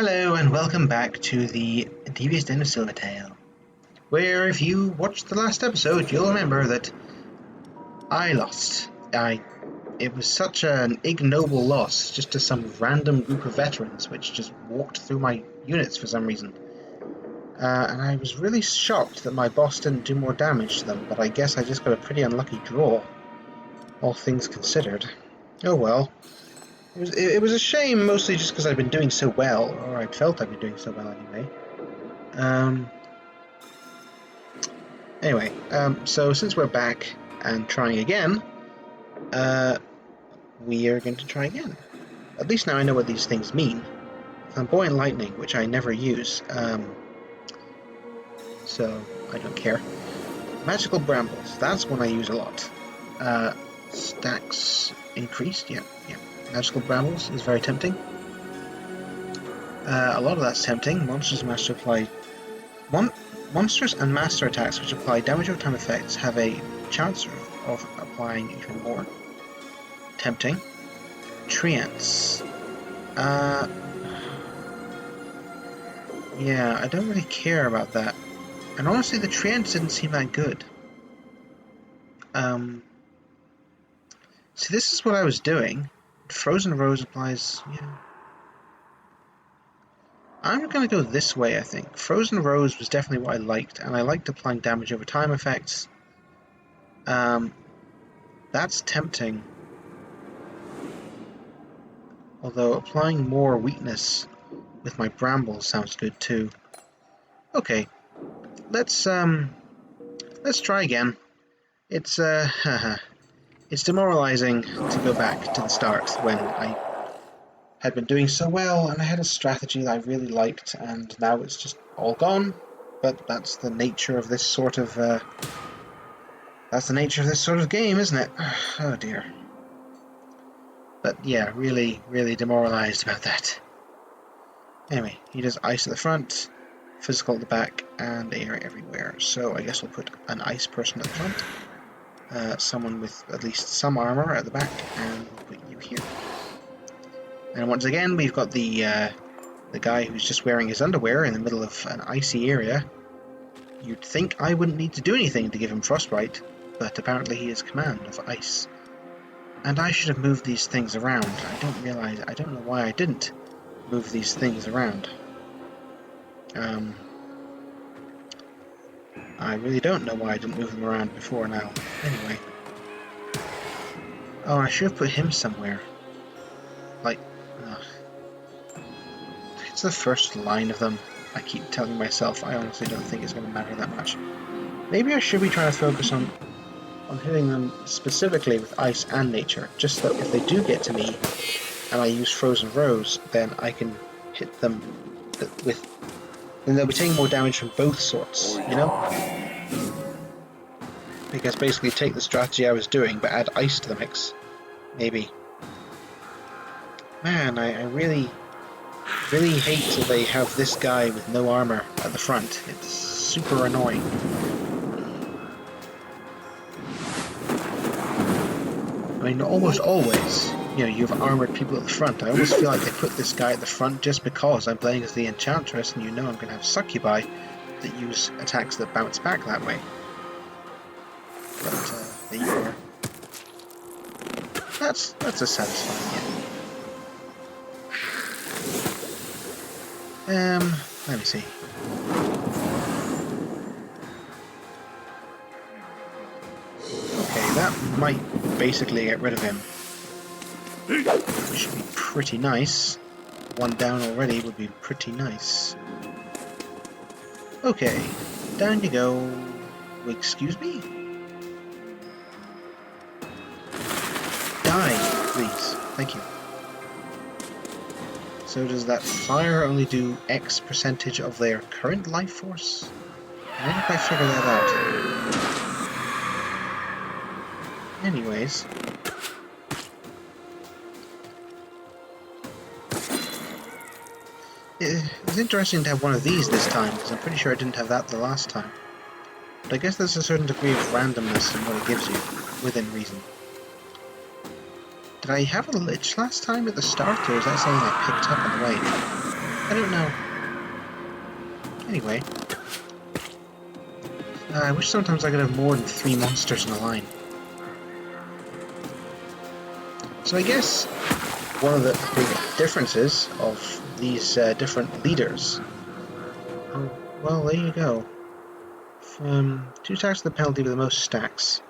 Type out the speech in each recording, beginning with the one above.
Hello and welcome back to the Devious Den of Silvertail, where if you watched the last episode, you'll remember that I lost. It was such an ignoble loss, just to some random group of veterans which just walked through my units for some reason. And I was really shocked that my boss didn't do more damage to them, but I guess I just got a pretty unlucky draw, all things considered. Oh well. It was a shame, mostly just because I'd been doing so well, or I felt I'd been doing so well anyway. So since we're back and trying again, we are going to try again. At least now I know what these things mean. Flamboyant lightning, which I never use, so I don't care. Magical brambles, that's one I use a lot. Stacks increased, yeah. Magical brambles is very tempting. A lot of that's tempting. Monsters and master attacks which apply damage over time effects have a chance of applying even more. Tempting. Treants. Yeah, I don't really care about that. And honestly, the treants didn't seem that good. See, this is what I was doing. Frozen Rose applies, yeah. I'm going to go this way, I think. Frozen Rose was definitely what I liked, and I liked applying damage over time effects. That's tempting. Although applying more weakness with my brambles sounds good too. Okay, let's try again. It's it's demoralizing to go back to the start when I had been doing so well and I had a strategy that I really liked, and now it's just all gone. But that's the nature of this sort of game, isn't it? Oh dear. But yeah, really demoralized about that. Anyway, he does ice at the front, physical at the back, and air everywhere. So I guess we'll put an ice person at the front. Someone with at least some armor at the back, and we'll put you here. And once again, we've got the guy who's just wearing his underwear in the middle of an icy area. You'd think I wouldn't need to do anything to give him frostbite, but apparently he has command of ice. And I should have moved these things around. I don't know why I didn't move these things around. I really don't know why I didn't move them around before now. Anyway. Oh, I should have put him somewhere. Like, it's the first line of them. I keep telling myself I honestly don't think it's going to matter that much. Maybe I should be trying to focus on hitting them specifically with ice and nature, just so that if they do get to me and I use Frozen Rose, then I can hit them with... then they'll be taking more damage from both sorts, you know? Because basically take the strategy I was doing, but add ice to the mix. Maybe. Man, I really hate that they have this guy with no armor at the front. It's super annoying. I mean, almost always, you know, you have armored people at the front. I almost feel like they put this guy at the front just because I'm playing as the Enchantress, and you know I'm going to have Succubi that use attacks that bounce back that way. But, there you are. That's a satisfying end. Let me see. Okay, that might basically get rid of him. Which should be pretty nice. One down already would be pretty nice. Okay, down you go. Excuse me? Die, please. Thank you. So does that fire only do X percentage of their current life force? I didn't quite figure that out. Anyways. It's interesting to have one of these this time, because I'm pretty sure I didn't have that the last time. But I guess there's a certain degree of randomness in what it gives you, within reason. Did I have a Lich last time at the start, or is that something I picked up on the way? I don't know. Anyway. I wish sometimes I could have more than 3 monsters in a line. So I guess one of the big differences of these different leaders... Oh, well, there you go. 2 stacks of the penalty with the most stacks.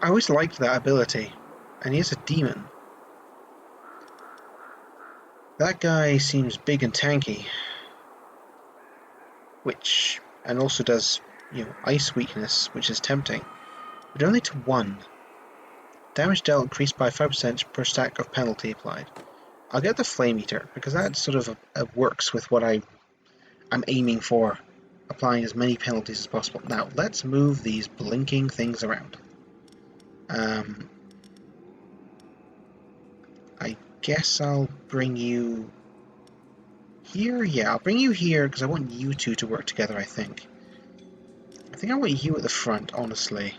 I always liked that ability. And he is a demon. That guy seems big and tanky. Which... and also does, ice weakness, which is tempting. But only to 1. Damage dealt increased by 5% per stack of penalty applied. I'll get the Flame Eater, because that sort of works with what I'm aiming for, applying as many penalties as possible. Now, let's move these blinking things around. I guess I'll bring you here? Yeah, I'll bring you here, because I want you two to work together, I think. I want you at the front, honestly.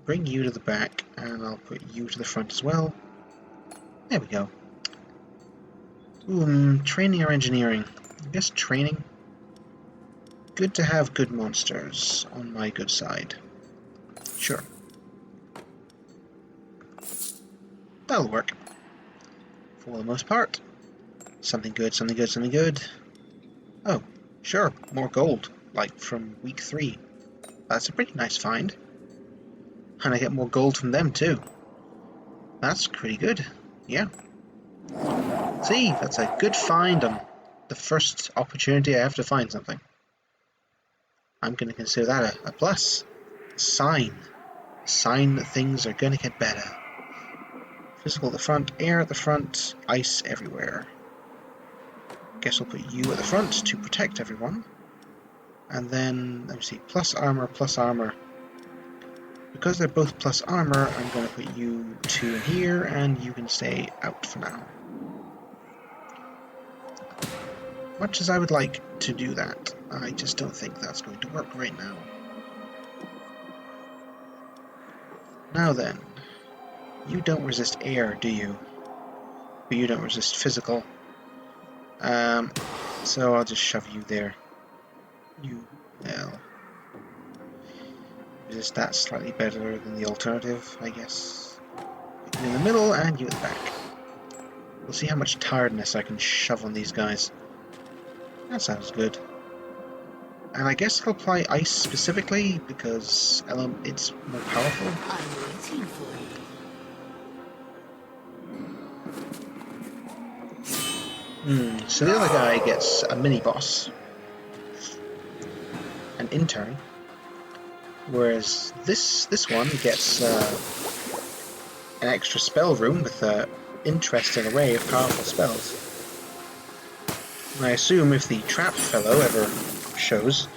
Bring you to the back, and I'll put you to the front as well. There we go. Training or engineering? I guess training. Good to have good monsters on my good side. Sure. That'll work. For the most part. Something good, something good, something good. Oh, sure, more gold, like from week 3. That's a pretty nice find. And I get more gold from them too. That's pretty good, yeah. See, that's a good find on the first opportunity I have to find something. I'm going to consider that a plus. A sign. A sign that things are going to get better. Physical at the front, air at the front, ice everywhere. Guess I'll put you at the front to protect everyone. And then, let me see, plus armor, plus armor. Because they're both plus armor, I'm going to put you 2 in here, and you can stay out for now. Much as I would like to do that, I just don't think that's going to work right now. Now then, you don't resist air, do you? But you don't resist physical. So I'll just shove you there. You, well, resist that slightly better than the alternative, I guess. Put you in the middle and you at the back. We'll see how much tiredness I can shove on these guys. That sounds good. And I guess I'll apply ice specifically because it's more powerful. I'm waiting for you. So the other guy gets a mini-boss. An intern. Whereas this one gets an extra spell room with an interesting array of powerful spells. And I assume if the trap fellow ever shows,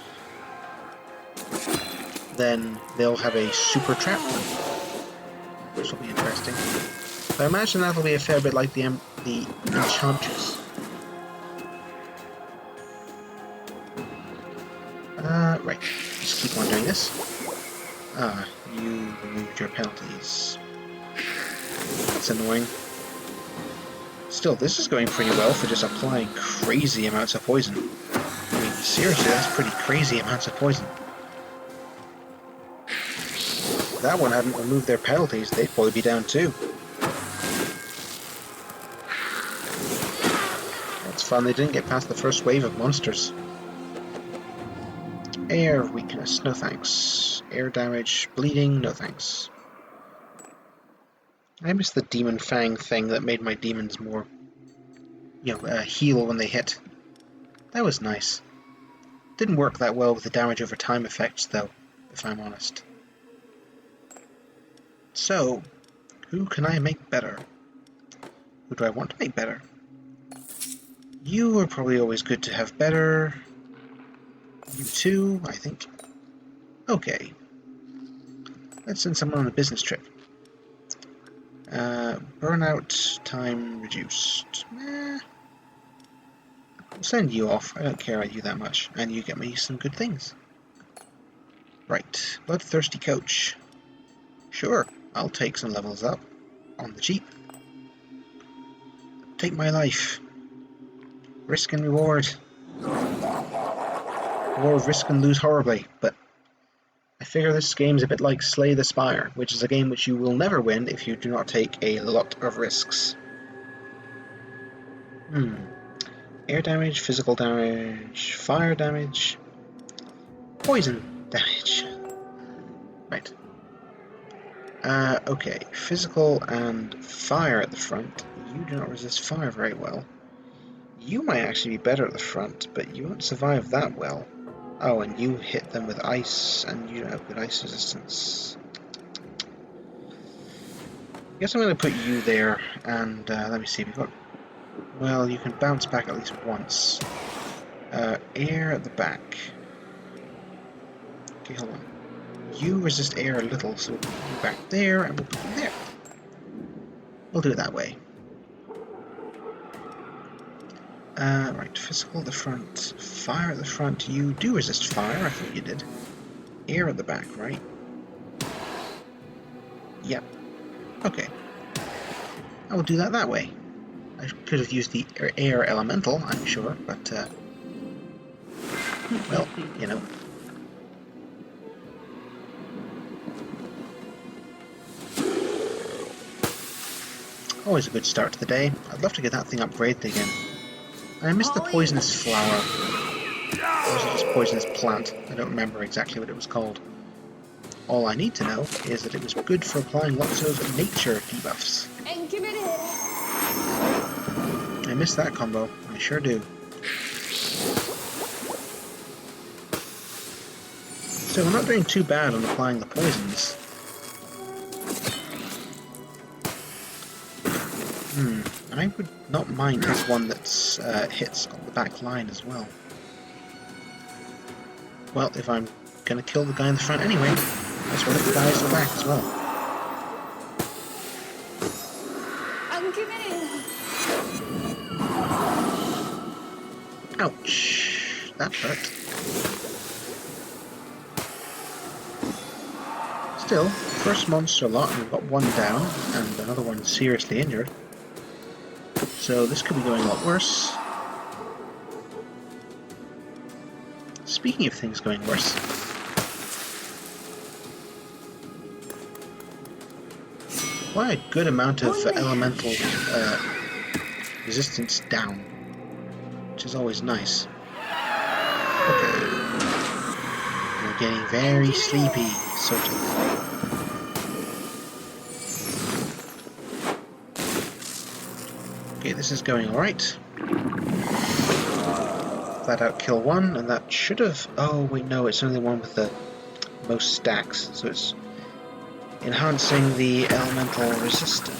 then they'll have a super trap room, which will be interesting. But I imagine that'll be a fair bit like the Enchantress. Right, just keep on doing this. You removed your penalties. That's annoying. Still, this is going pretty well for just applying crazy amounts of poison. I mean, seriously, that's pretty crazy amounts of poison. If that one hadn't removed their penalties, they'd probably be down too. That's fun, they didn't get past the first wave of monsters. Air weakness, no thanks. Air damage, bleeding, no thanks. I miss the demon fang thing that made my demons more, heal when they hit. That was nice. Didn't work that well with the damage over time effects, though, if I'm honest. So, who can I make better? Who do I want to make better? You are probably always good to have better. You too, I think. Okay. Let's send someone on a business trip. Burnout time reduced. I'll send you off. I don't care about you that much. And you get me some good things. Right. Bloodthirsty coach. Sure, I'll take some levels up. On the cheap. Take my life. Risk and reward. Or risk and lose horribly, but I figure this game's a bit like Slay the Spire, which is a game which you will never win if you do not take a lot of risks. Air damage, physical damage, fire damage, poison damage. Right. Okay, physical and fire at the front. You do not resist fire very well. You might actually be better at the front, but you won't survive that well. Oh, and you hit them with ice, and you don't have good ice resistance. I guess I'm going to put you there, and let me see, we've got... Well, you can bounce back at least once. Air at the back. Okay, hold on. You resist air a little, so we'll put you back there, and we'll put you there. We'll do it that way. Right, physical at the front, fire at the front. You do resist fire, I thought you did. Air at the back, right? Yep. Okay. I will do that way. I could have used the air elemental, I'm sure, but, well, you know. Always a good start to the day. I'd love to get that thing upgraded again. I missed the poisonous flower. Or was it just poisonous plant? I don't remember exactly what it was called. All I need to know is that it was good for applying lots of nature debuffs. And give it in. I missed that combo. I sure do. So we're not doing too bad on applying the poisons. I would not mind this one that's hits on the back line as well. Well, if I'm gonna kill the guy in the front anyway, that's what the guys in the back as well. And give it in. Ouch! That hurt. Still, first monster lot, and we've got one down, and another one seriously injured. So this could be going a lot worse. Speaking of things going worse, quite a good amount of elemental resistance down, which is always nice. Okay, we're getting very sleepy, sort of. Okay, this is going alright. Flat out kill one, and that should have... Oh, wait, no, it's only the one with the most stacks, so it's enhancing the elemental resistance,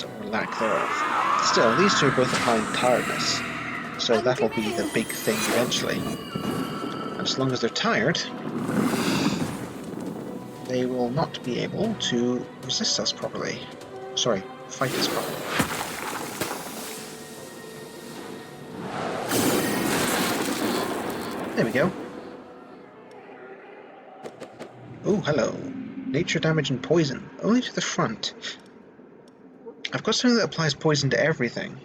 or lack thereof. Still, these two are both applying tiredness, so that'll be the big thing eventually. And as long as they're tired, they will not be able to resist us properly. Sorry, fight us properly. There we go. Oh, hello. Nature damage and poison. Only to the front. I've got something that applies poison to everything.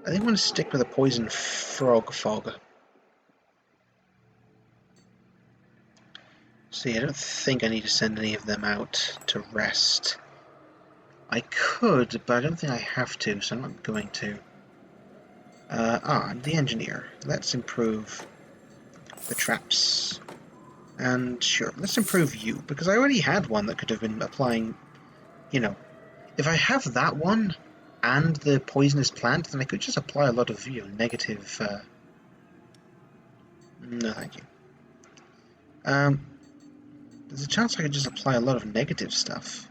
I think I'm going to stick with a poison frog fog. See, I don't think I need to send any of them out to rest. I could, but I don't think I have to, so I'm not going to. I'm the engineer. Let's improve the traps. And sure, let's improve you, because I already had one that could have been applying, you know, if I have that one and the poisonous plant, then I could just apply a lot of, you know, negative, no thank you. There's a chance I could just apply a lot of negative stuff.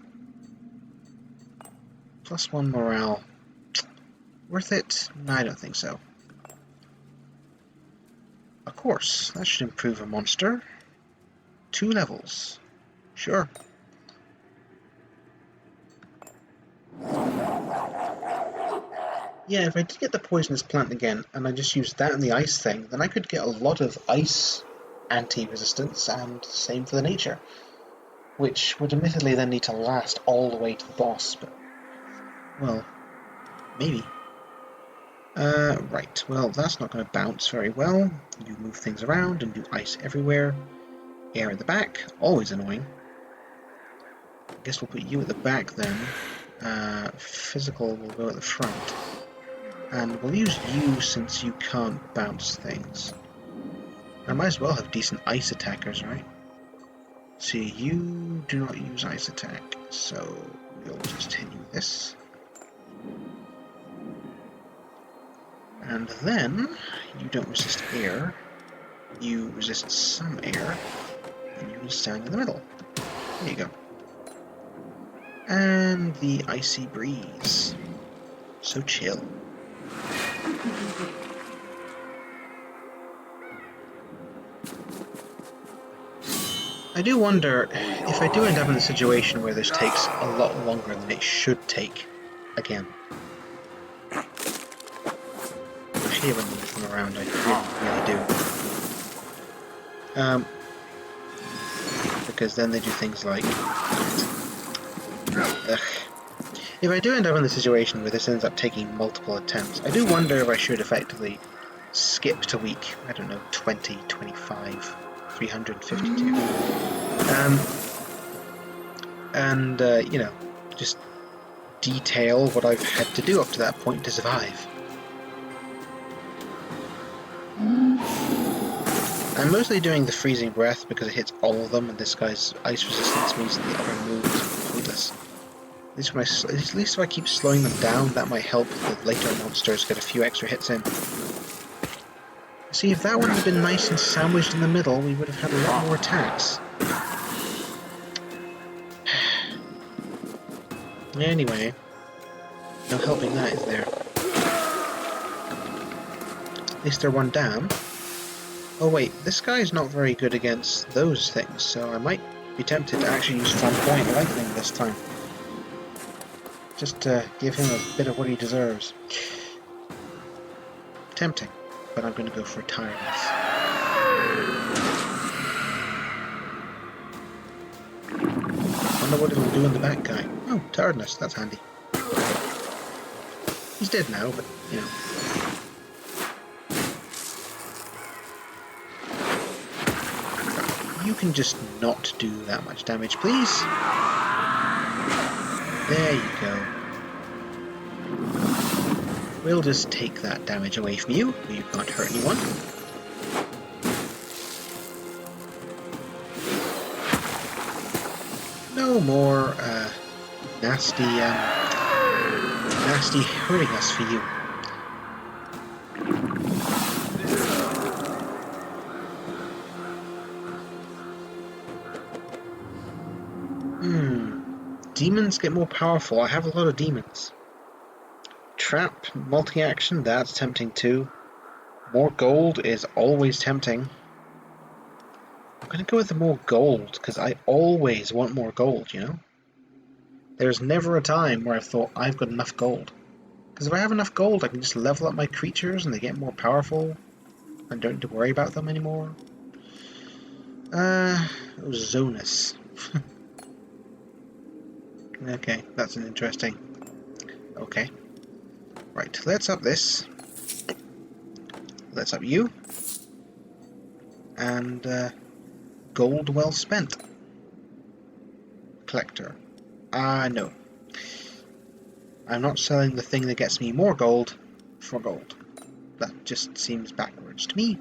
+1 morale. Worth it? No, I don't think so. Of course, that should improve a monster. 2 levels. Sure. Yeah, if I did get the poisonous plant again, and I just used that and the ice thing, then I could get a lot of ice anti-resistance, and same for the nature. Which would admittedly then need to last all the way to the boss, but... well, maybe. Right, well, that's not going to bounce very well. You move things around and do ice everywhere. Air at the back, always annoying. I guess we'll put you at the back then. Physical will go at the front. And we'll use you since you can't bounce things. I might as well have decent ice attackers, right? See, you do not use ice attack, so we'll just hit you with this. And then, you don't resist air, you resist some air, and you can stand in the middle. There you go. And the icy breeze. So chill. I do wonder if I do end up in a situation where this takes a lot longer than it should take again. I hate when they move them around, I really do. Because then they do things like... Ugh. If I do end up in the situation where this ends up taking multiple attempts, I do wonder if I should effectively skip to week, I don't know, 20, 25, 352. You know, just detail what I've had to do up to that point to survive. I'm mostly doing the freezing breath because it hits all of them, and this guy's ice resistance means that the other moves are pointless. At least if I keep slowing them down, that might help the later monsters get a few extra hits in. See, if that would have been nice and sandwiched in the middle, we would have had a lot more attacks. Anyway, no helping that, is there? At least they're one down. Oh wait, this guy's not very good against those things, so I might be tempted to actually use Flamboyant Lightning this time. Just to give him a bit of what he deserves. Tempting, but I'm going to go for tiredness. Wonder what it'll do in the back guy. Oh, tiredness, that's handy. He's dead now, but, you know. You can just not do that much damage, please. There you go. We'll just take that damage away from you. You can't hurt anyone. No more nasty hurting us for you. Demons get more powerful. I have a lot of demons. Trap, multi-action, that's tempting too. More gold is always tempting. I'm gonna go with the more gold, because I always want more gold, you know? There's never a time where I've thought, I've got enough gold. Because if I have enough gold, I can just level up my creatures and they get more powerful. I don't need to worry about them anymore. Zonus. Okay, that's an interesting... Okay. Right, let's up this. Let's up you. And, gold well spent. Collector. No. I'm not selling the thing that gets me more gold for gold. That just seems backwards to me.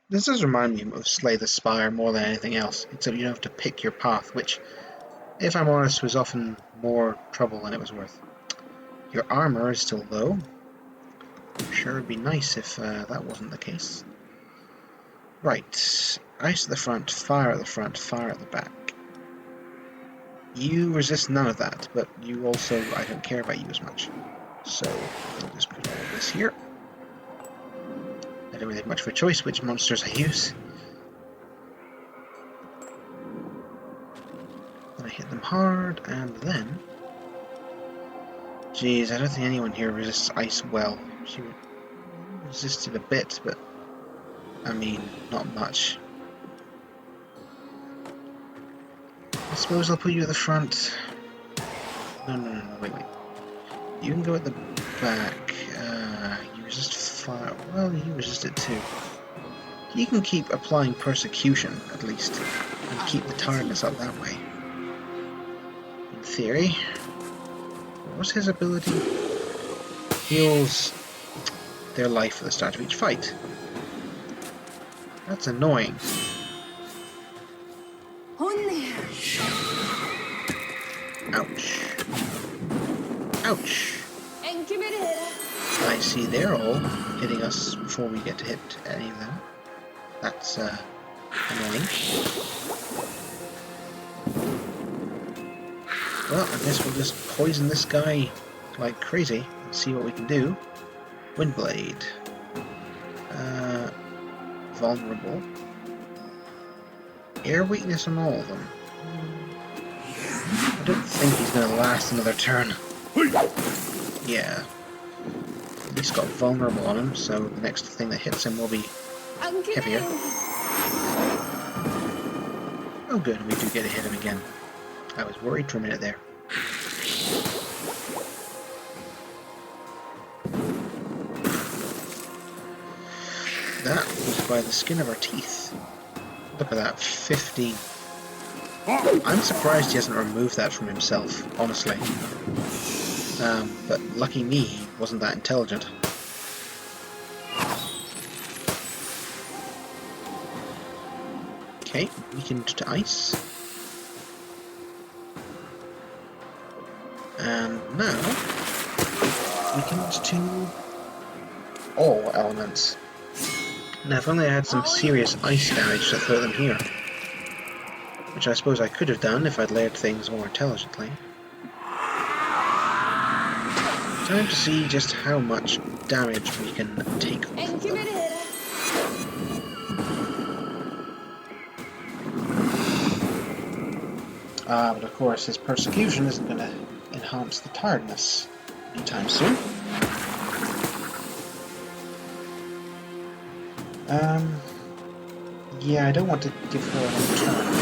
This does remind me of Slay the Spire more than anything else, except you don't have to pick your path, which, if I'm honest, was often more trouble than it was worth. Your armor is still low. I'm sure it'd be nice if that wasn't the case. Right, ice at the front, fire at the front, fire at the back. You resist none of that, but you also, I don't care about you as much. So, I'll just put all of this here. I don't really have much of a choice which monsters I use. Then I hit them hard, and then... Geez, I don't think anyone here resists ice well. She resisted a bit, but... I mean, not much. I suppose I'll put you at the front. No, wait. You can go at the back. You resist fire. Well, you resist it too. You can keep applying persecution, at least, and keep the tiredness up that way. In theory. What was his ability? Heals their life at the start of each fight. That's annoying. Ouch. Ouch. I see they're all hitting us before we get to hit any of them. That's annoying. Well, I guess we'll just poison this guy like crazy and see what we can do. Windblade. Vulnerable. Air weakness on all of them. I don't think he's going to last another turn. Yeah. At least got vulnerable on him, so the next thing that hits him will be heavier. Oh good, we do get to hit him again. I was worried for a minute there. That was by the skin of our teeth. Look at that, 15. I'm surprised he hasn't removed that from himself, honestly. But lucky me, he wasn't that intelligent. Okay, weakened to ice. And now, weakened to all elements. Now if only I had some serious ice damage to throw them here. Which I suppose I could have done if I'd layered things more intelligently. Time to see just how much damage we can take off them. But of course his persecution isn't going to enhance the tiredness anytime soon. Yeah, I don't want to give her another turn.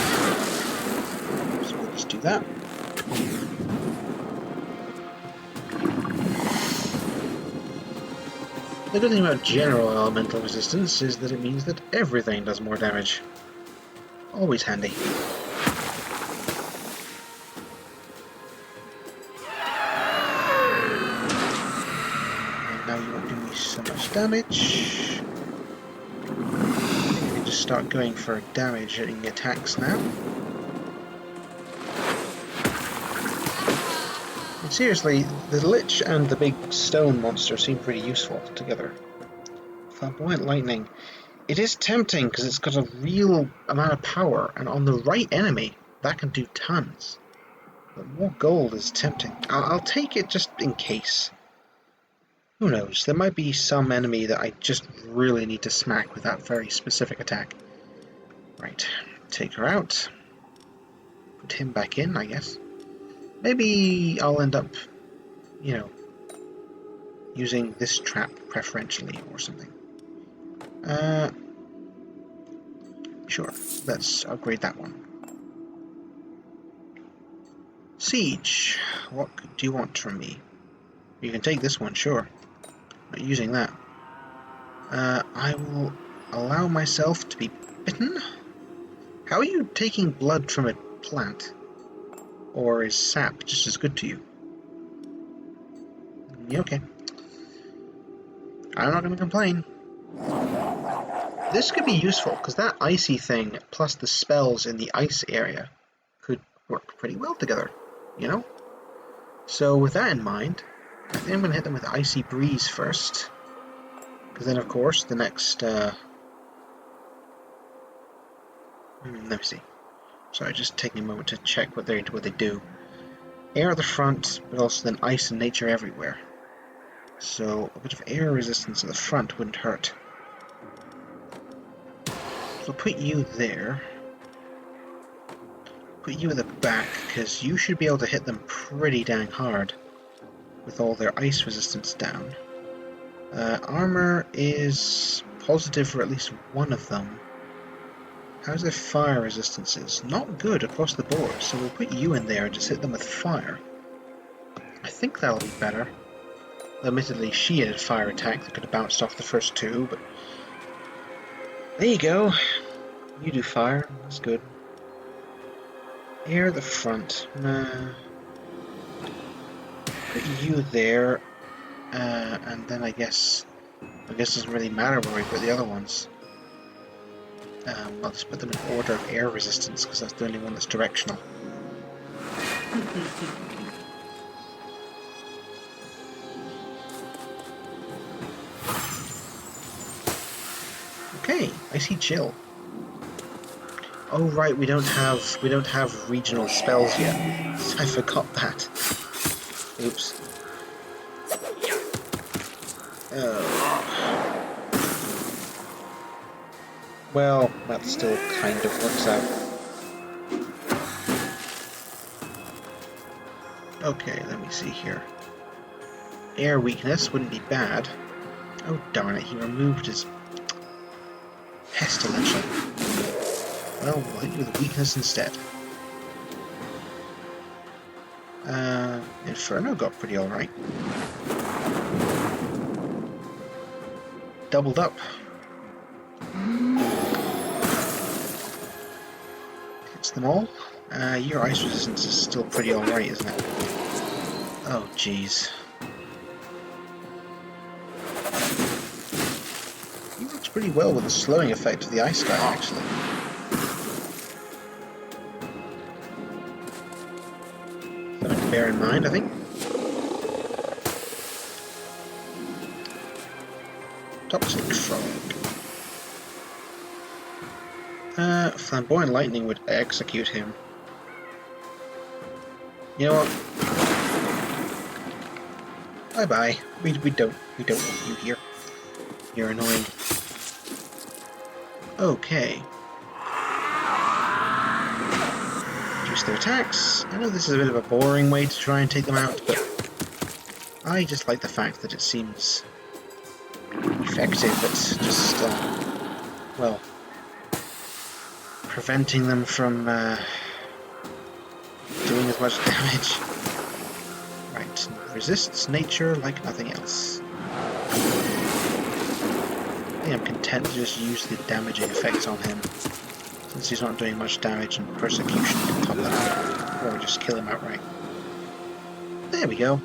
So we'll just do that. The good thing about general elemental resistance is that it means that everything does more damage. Always handy. And now you won't do me so much damage. Just start going for damage hitting attacks now. And seriously, the Lich and the big stone monster seem pretty useful together. Flamboyant Lightning. It is tempting because it's got a real amount of power, and on the right enemy, that can do tons. But more gold is tempting. I'll take it just in case. Who knows, there might be some enemy that I just really need to smack with that very specific attack. Right, take her out. Put him back in, I guess. Maybe I'll end up, you know, using this trap preferentially or something. Sure, let's upgrade that one. Siege, what do you want from me? You can take this one, sure. Not using that. I will allow myself to be bitten? How are you taking blood from a plant? Or is sap just as good to you? Yeah, okay. I'm not going to complain. This could be useful, because that icy thing plus the spells in the ice area could work pretty well together, you know? So with that in mind, I think I'm going to hit them with Icy Breeze first. Because then, of course, the next... let me see. Sorry, just taking a moment to check what they do. Air at the front, but also then ice and nature everywhere. So a bit of air resistance at the front wouldn't hurt. So I'll put you there. Put you at the back, because you should be able to hit them pretty dang hard with all their ice resistance down. Armor is positive for at least one of them. How's their fire resistances? Not good across the board, so we'll put you in there and just hit them with fire. think that'll be better. Admittedly, she had a fire attack that could have bounced off the first two, but there you go. You do fire, that's good. Air at the front. Put you there, and then I guess it doesn't really matter where we put the other ones. I'll just put them in order of air resistance because that's the only one that's directional. Okay, I see chill. Oh right, we don't have regional spells yet. I forgot that. Oops. Oh. Well, that still kind of works out. Okay, let me see here. Air weakness wouldn't be bad. Oh darn it, he removed his pestilential. Well, we'll hit you with weakness instead. Inferno got pretty alright. Doubled up. Hits them all. Your ice resistance is still pretty alright, isn't it? Oh, jeez. He works pretty well with the slowing effect of the ice guy, actually. Something to bear in mind, I think. Toxic Frog. Flamboyant Lightning would execute him. You know what? Bye bye. We don't want you here. You're annoying. Okay. Reduce their attacks. I know this is a bit of a boring way to try and take them out, but I just like the fact that it seems effective. It's just, well, preventing them from doing as much damage. Right, resists nature like nothing else. I think I'm content to just use the damaging effects on him, since he's not doing much damage and persecution can top that out, or just kill him outright. There we go.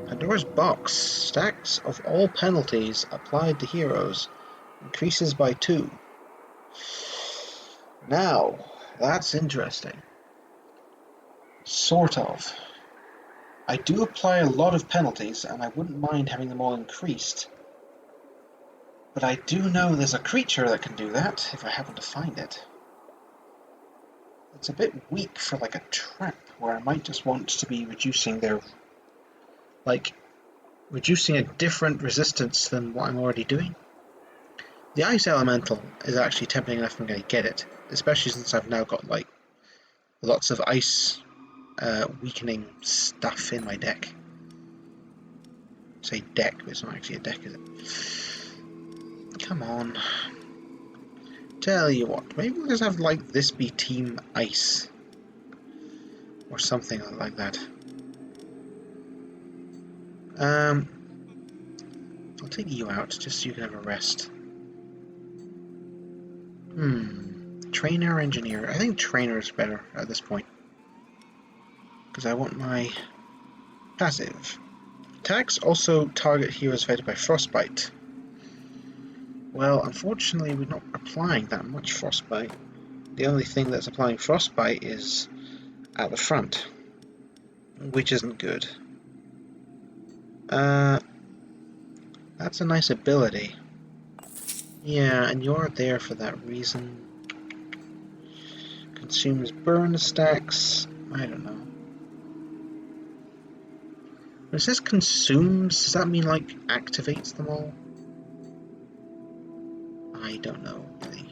Pandora's Box. Stacks of all penalties applied to heroes increases by 2. Now, that's interesting. Sort of. I do apply a lot of penalties, and I wouldn't mind having them all increased. But I do know there's a creature that can do that, if I happen to find it. It's a bit weak for like a trap, where I might just want to be reducing their... reducing a different resistance than what I'm already doing. The Ice Elemental is actually tempting enough I'm going to get it, especially since I've now got like lots of ice weakening stuff in my deck. I say deck, but it's not actually a deck, is it? Come on. Tell you what, maybe we'll just have like this be Team Ice. Or something like that. I'll take you out just so you can have a rest. Trainer, engineer. I think trainer is better at this point. Because I want my passive. Attacks also target heroes affected by frostbite. Well, unfortunately we're not applying that much frostbite. The only thing that's applying frostbite is at the front, which isn't good. That's a nice ability. Yeah, and you're there for that reason. Consumes burn stacks. I don't know. When it says consumes, does that mean like activates them all? I don't know, really.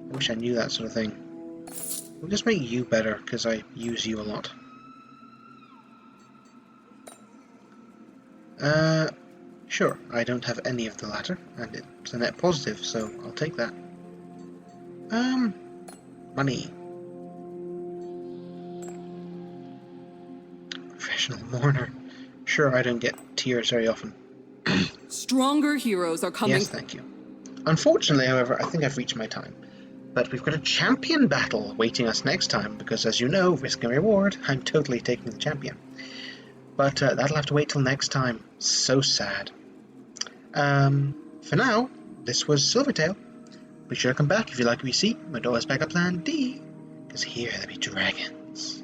I wish I knew that sort of thing. We'll just make you better, because I use you a lot. Sure, I don't have any of the latter, and it's a net positive, so I'll take that. Money. Professional mourner. Sure, I don't get tears very often. Stronger heroes are coming. Yes, thank you. Unfortunately, however, I think I've reached my time. But we've got a champion battle waiting us next time, because as you know, risk and reward, I'm totally taking the champion. But that'll have to wait till next time. So sad. For now, this was Silvertail. Be sure to come back if you like what you see. My door is back up plan D, because here there be dragons.